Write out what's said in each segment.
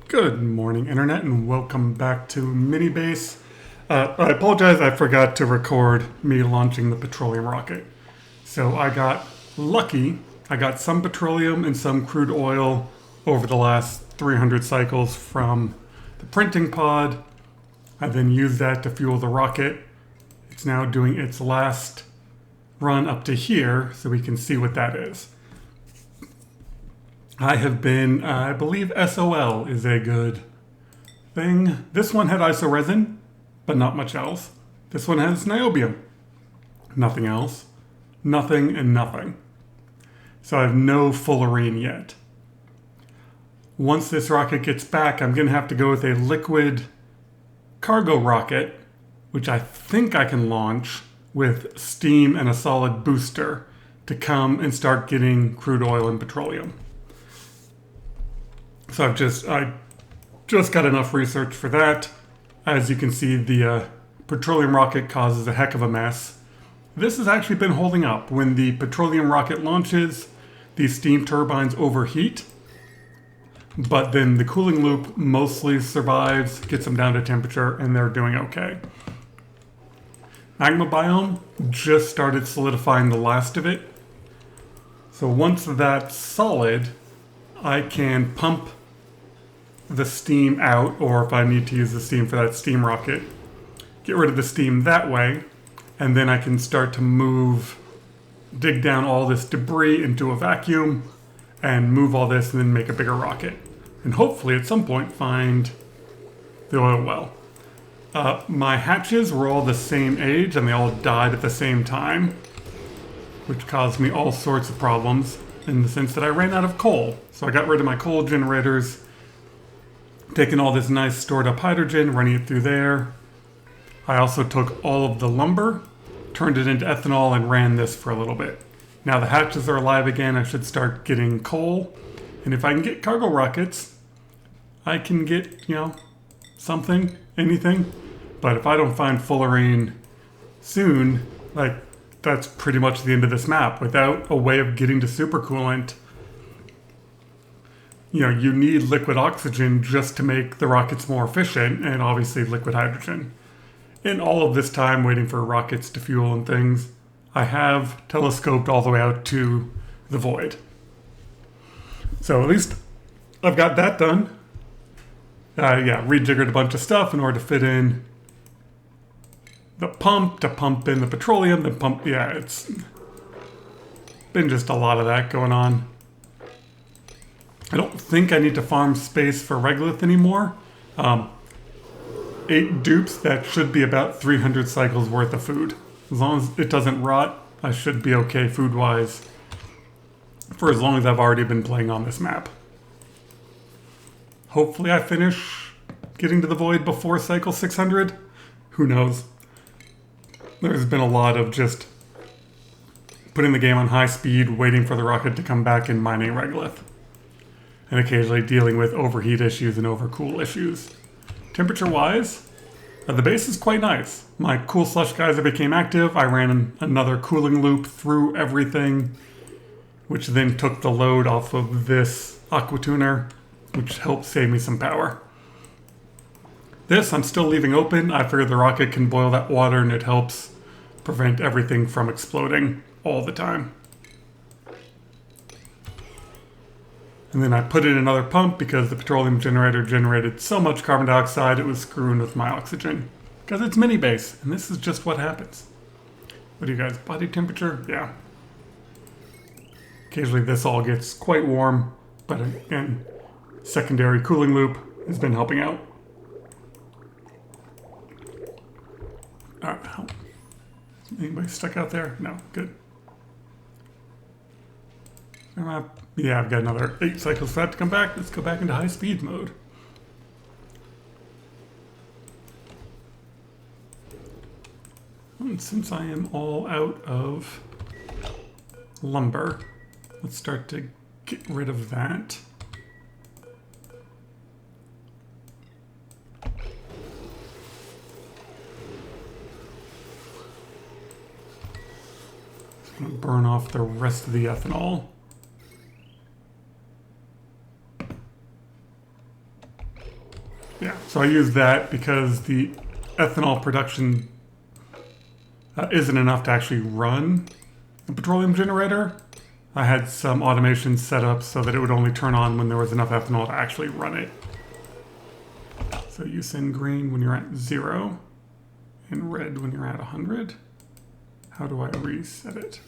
Good morning, Internet, and welcome back to Minibase. I apologize, I forgot to record me launching the petroleum rocket. So I got lucky. I got some petroleum and some crude oil over the last 300 cycles from the printing pod. I then used that to fuel the rocket. It's now doing its last run up to here, so we can see what that is. I have been, I believe SOL is a good thing. This one had isoresin, but not much else. This one has niobium. Nothing else. Nothing and nothing. So I have no fullerene yet. Once this rocket gets back, I'm going to have to go with a liquid cargo rocket, which I think I can launch with steam and a solid booster to come and start getting crude oil and petroleum. So I just got enough research for that. As you can see, the petroleum rocket causes a heck of a mess. This has actually been holding up. When the petroleum rocket launches, these steam turbines overheat, but then the cooling loop mostly survives, gets them down to temperature, and they're doing okay. Magma biome just started solidifying the last of it. So once that's solid, I can pump the steam out, or if I need to use the steam for that steam rocket, get rid of the steam that way, and then I can start to dig down all this debris into a vacuum and move all this and then make a bigger rocket. And hopefully at some point find the oil well. My hatches were all the same age and they all died at the same time, which caused me all sorts of problems in the sense that I ran out of coal. So I got rid of my coal generators, taking all this nice stored up hydrogen, running it through there. I also took all of the lumber, turned it into ethanol, and ran this for a little bit. Now the hatches are alive again. I should start getting coal. And if I can get cargo rockets, I can get, something, anything. But if I don't find fullerene soon, that's pretty much the end of this map. Without a way of getting to supercoolant, you need liquid oxygen just to make the rockets more efficient, and obviously liquid hydrogen. In all of this time waiting for rockets to fuel and things, I have telescoped all the way out to the void. So at least I've got that done. Rejiggered a bunch of stuff in order to fit in the pump, to pump in the petroleum, it's been just a lot of that going on. I don't think I need to farm space for regolith anymore. 8 dupes, that should be about 300 cycles worth of food. As long as it doesn't rot, I should be okay food-wise for as long as I've already been playing on this map. Hopefully I finish getting to the void before cycle 600. Who knows? There's been a lot of just putting the game on high speed, waiting for the rocket to come back and mining regolith. And occasionally dealing with overheat issues and overcool issues. Temperature-wise, the base is quite nice. My cool slush geyser became active. I ran another cooling loop through everything, which then took the load off of this aqua tuner, which helped save me some power. This I'm still leaving open. I figure the rocket can boil that water and it helps prevent everything from exploding all the time. And then I put in another pump because the petroleum generator generated so much carbon dioxide it was screwing with my oxygen. Because it's mini base, and this is just what happens. What do you guys, body temperature? Yeah. Occasionally this all gets quite warm, but again, secondary cooling loop has been helping out. Anybody stuck out there? No, good. I've got another 8 cycles for that to come back. Let's go back into high speed mode. And since I am all out of lumber, let's start to get rid of that. I'm going to burn off the rest of the ethanol. Yeah, so I use that because the ethanol production isn't enough to actually run the petroleum generator. I had some automation set up so that it would only turn on when there was enough ethanol to actually run it. So you send green when you're at 0 and red when you're at 100. How do I reset it?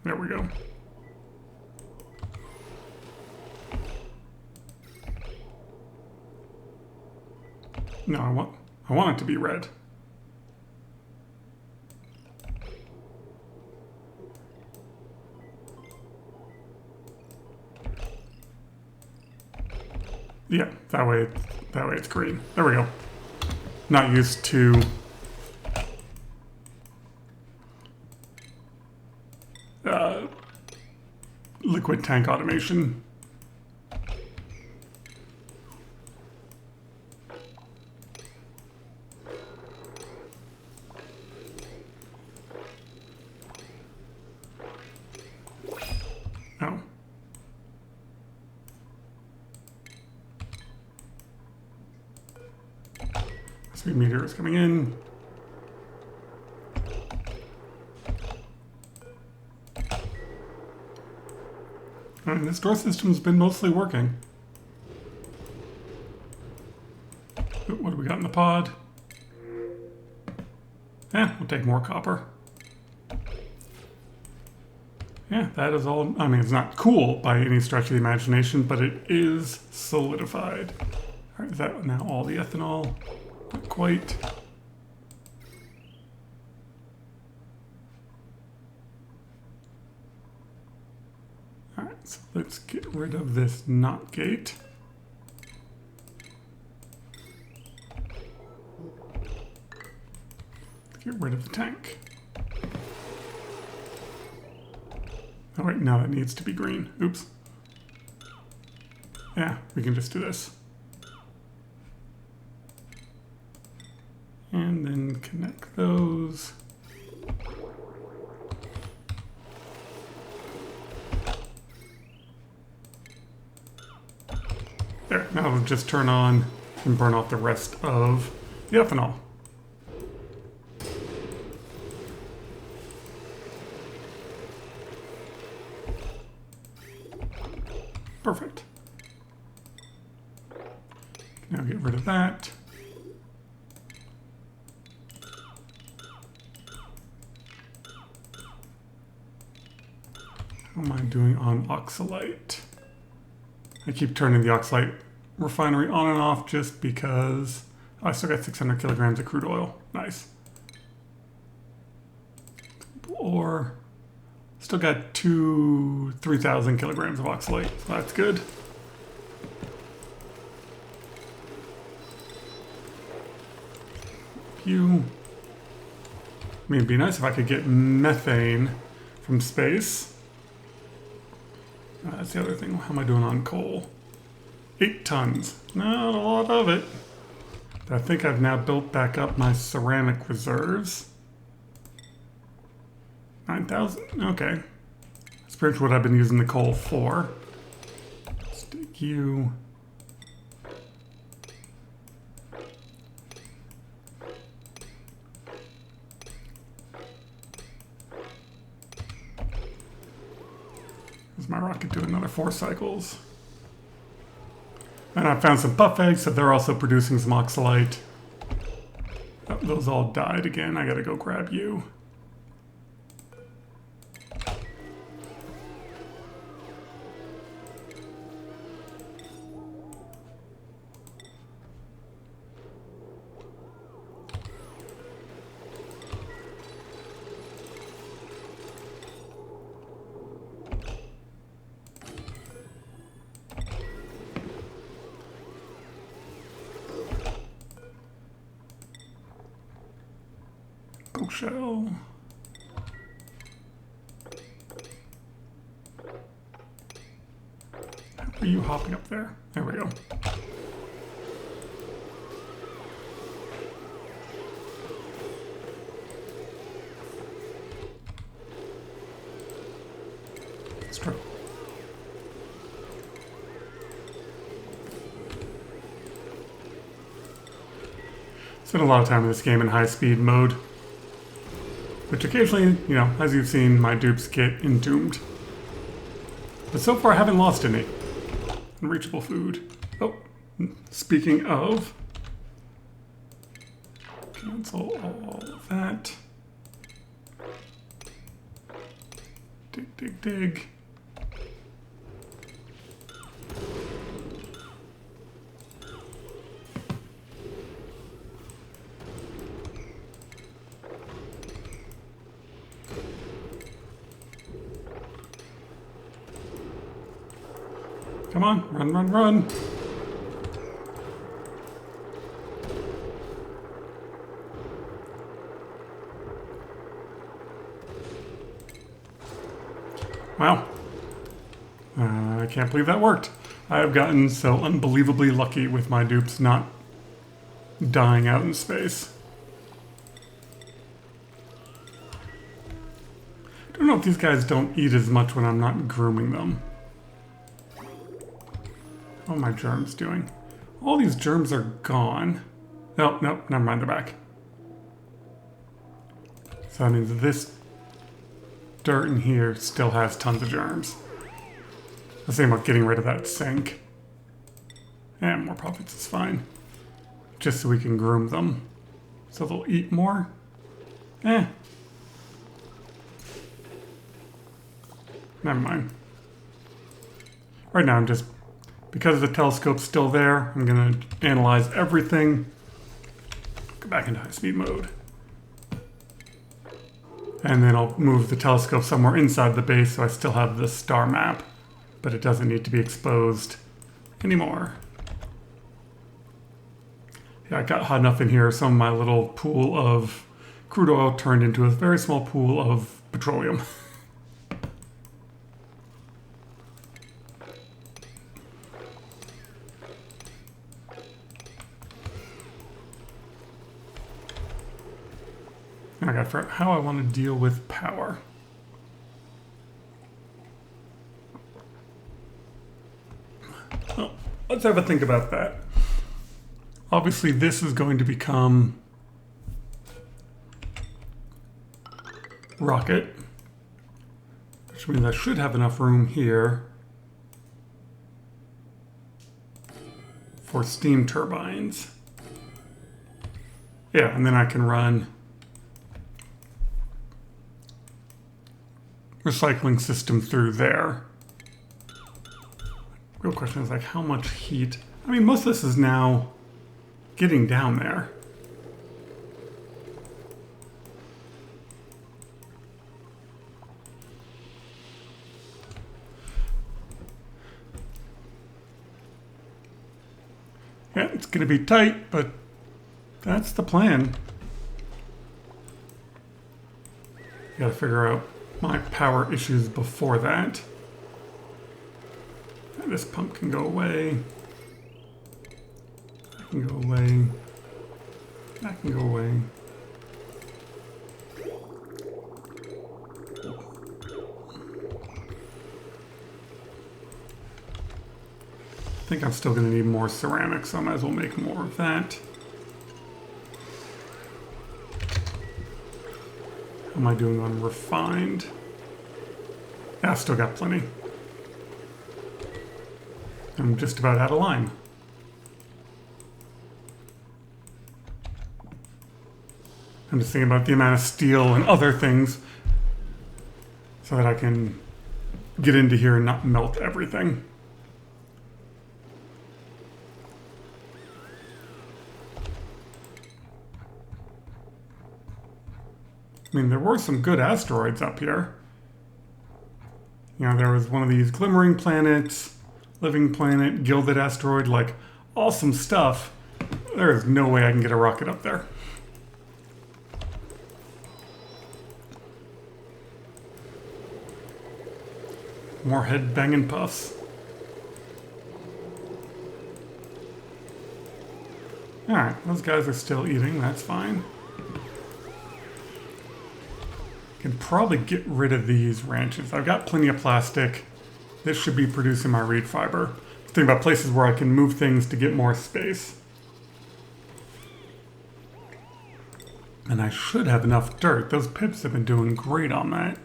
There we go. No, I want it to be red. Yeah, that way it's green. There we go. Not used to liquid tank automation. Oh. Speed meter is coming in. And this door system's been mostly working. What do we got in the pod? We'll take more copper. Yeah, that is all. I mean, it's not cool by any stretch of the imagination, but it is solidified. All right, is that now all the ethanol? Not quite. All right, so let's get rid of this NOT gate. Get rid of the tank. Oh wait, now that needs to be green. Oops. Yeah, we can just do this. And then connect those. There, now it'll just turn on and burn off the rest of the ethanol. Perfect. Now get rid of that. How am I doing on oxalite? I keep turning the oxalite refinery on and off just because I still got 600 kilograms of crude oil. Nice. Or still got 3,000 kilograms of oxalate, so that's good. I mean, it'd be nice if I could get methane from space. That's the other thing. How am I doing on coal? 8 tons. Not a lot of it. But I think I've now built back up my ceramic reserves. 9,000? Okay. That's pretty much what I've been using the coal for. Stick you. Does my rocket do another 4 cycles? And I found some puff eggs, so they're also producing some oxalite. Oh, those all died again. I gotta go grab you. Shell. How Are you hopping up there? There we go. Let's try. Spent a lot of time in this game in high-speed mode, which occasionally, you know, as you've seen, my dupes get entombed. But so far I haven't lost any. Unreachable food. Oh, speaking of, cancel all of that. Dig, dig, dig. Come on, run, run, run. Wow. I can't believe that worked. I have gotten so unbelievably lucky with my dupes not dying out in space. I don't know if these guys don't eat as much when I'm not grooming them. How are my germs doing? All these germs are gone. Oh, no, never mind, they're back. So that means this dirt in here still has tons of germs. The same about getting rid of that sink. And more profits is fine. Just so we can groom them. So they'll eat more. Never mind. Right now I'm just, because the telescope's still there, I'm gonna analyze everything. Go back into high-speed mode. And then I'll move the telescope somewhere inside the base so I still have the star map, but it doesn't need to be exposed anymore. Yeah, I got hot enough in here, some of my little pool of crude oil turned into a very small pool of petroleum. I gotta figure out how I want to deal with power. Well, let's have a think about that. Obviously, this is going to become rocket, which means I should have enough room here for steam turbines. Yeah, and then I can run recycling system through there. Real question is like, how much heat? I mean, most of this is now getting down there. Yeah, it's gonna be tight, but that's the plan. Gotta figure out my power issues before that. This pump can go away. That can go away. That can go away. I think I'm still going to need more ceramics, so I might as well make more of that. How am I doing on refined? Yeah, I still got plenty. I'm just about out of line. I'm just thinking about the amount of steel and other things so that I can get into here and not melt everything. I mean, there were some good asteroids up here. You know, there was one of these glimmering planets, living planet, gilded asteroid, like awesome stuff. There is no way I can get a rocket up there. More head banging puffs. Alright, those guys are still eating, that's fine. Can probably get rid of these ranches. I've got plenty of plastic. This should be producing my reed fiber. Think about places where I can move things to get more space. And I should have enough dirt. Those pips have been doing great on that.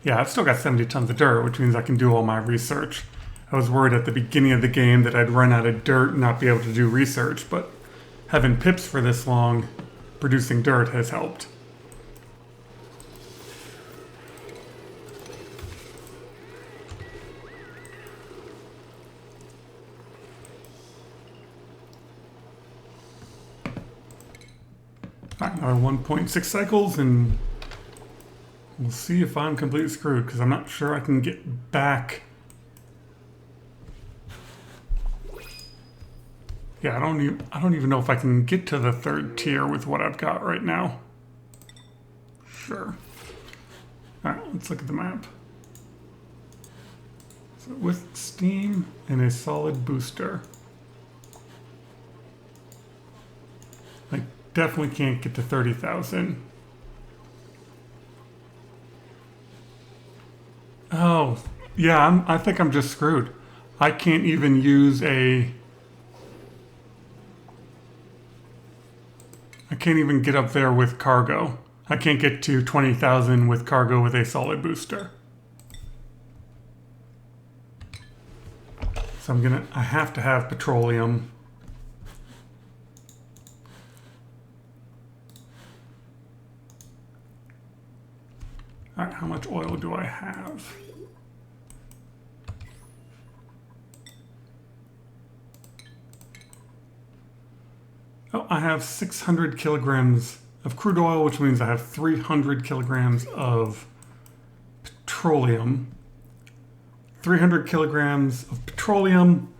Yeah, I've still got 70 tons of dirt, which means I can do all my research. I was worried at the beginning of the game that I'd run out of dirt and not be able to do research, but having pips for this long, producing dirt has helped. Alright, another 1.6 cycles and we'll see if I'm completely screwed because I'm not sure I can get back. Yeah, I don't even know if I can get to the third tier with what I've got right now. Sure. Alright, let's look at the map. So with steam and a solid booster. I definitely can't get to 30,000. Oh, yeah, I think I'm just screwed. I can't even use a... I can't even get up there with cargo. I can't get to 20,000 with cargo with a solid booster. So I have to have petroleum. All right, how much oil do I have? Oh, I have 600 kilograms of crude oil, which means I have 300 kilograms of petroleum. 300 kilograms of petroleum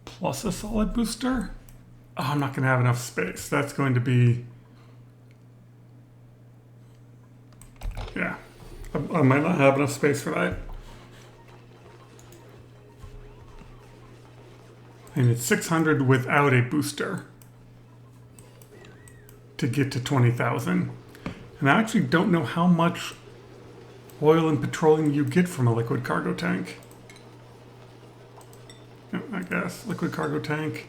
plus a solid booster. Oh, I'm not going to have enough space. That's going to be... Yeah, I might not have enough space for that. And it's 600 without a booster to get to 20,000. And I actually don't know how much oil and petroleum you get from a liquid cargo tank. Yeah, I guess, liquid cargo tank.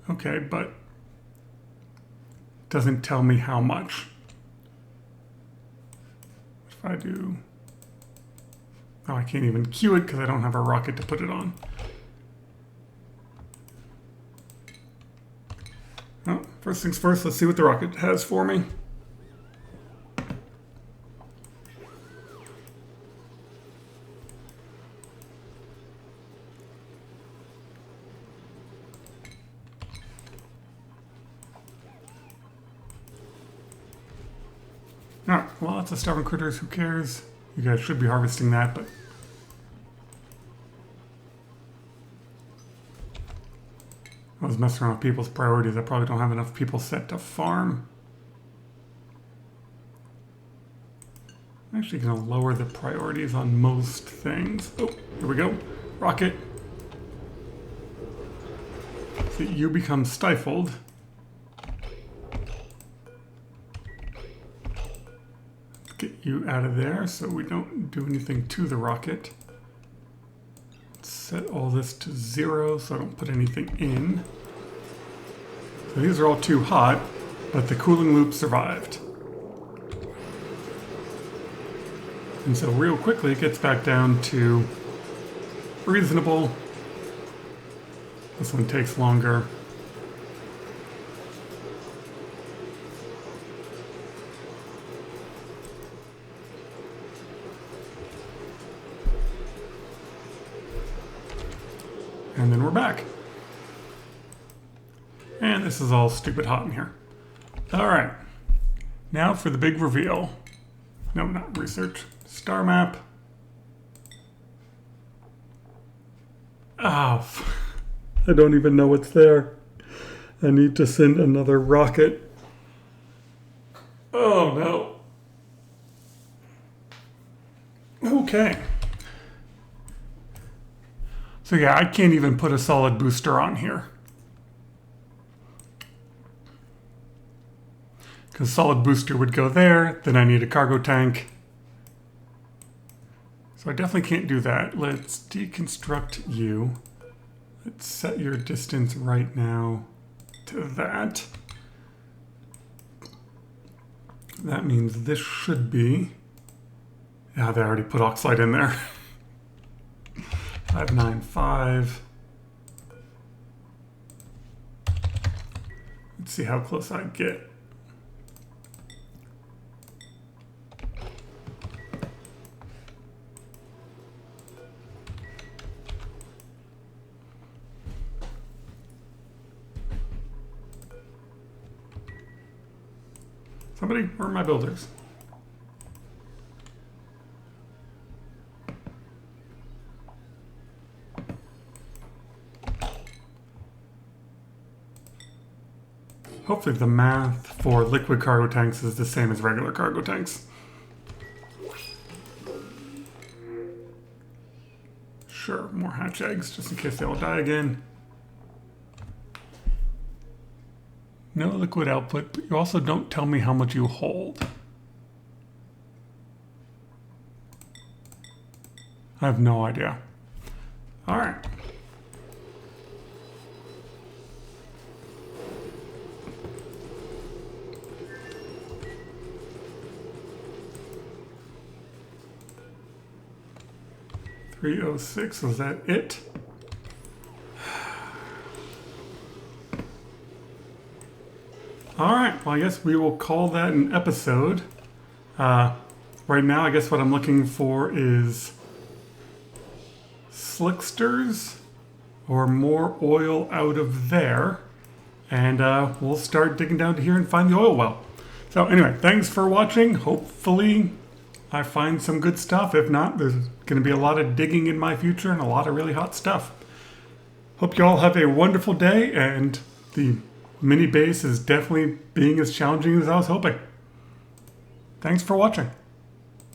Okay, but doesn't tell me how much. If I do... Oh, I can't even queue it because I don't have a rocket to put it on. Oh, first things first, let's see what the rocket has for me. Alright, well, that's a starving critters, who cares? You guys should be harvesting that, but... I was messing around with people's priorities. I probably don't have enough people set to farm. I'm actually going to lower the priorities on most things. Oh, here we go. Rocket. So you become stifled. Get you out of there so we don't do anything to the rocket. Set all this to 0 so I don't put anything in. So these are all too hot, but the cooling loop survived. And so real quickly it gets back down to reasonable. This one takes longer. And then we're back. And this is all stupid hot in here. All right. Now for the big reveal. No, not research. Star map. Oh, I don't even know what's there. I need to send another rocket. Oh, no. Okay. So yeah, I can't even put a solid booster on here. Because solid booster would go there, then I need a cargo tank. So I definitely can't do that. Let's deconstruct you. Let's set your distance right now to that. That means this should be... Yeah, they already put Oxide in there. 595. Let's see how close I get. Somebody, where are my builders? Hopefully the math for liquid cargo tanks is the same as regular cargo tanks. Sure, more hatch eggs, just in case they all die again. No liquid output, but you also don't tell me how much you hold. I have no idea. All right. $306, was that it? All right, well, I guess we will call that an episode. Right now, I guess what I'm looking for is slicksters or more oil out of there. And we'll start digging down to here and find the oil well. So anyway, thanks for watching. Hopefully I find some good stuff. If not, there's going to be a lot of digging in my future and a lot of really hot stuff. Hope you all have a wonderful day, and the mini base is definitely being as challenging as I was hoping. Thanks for watching.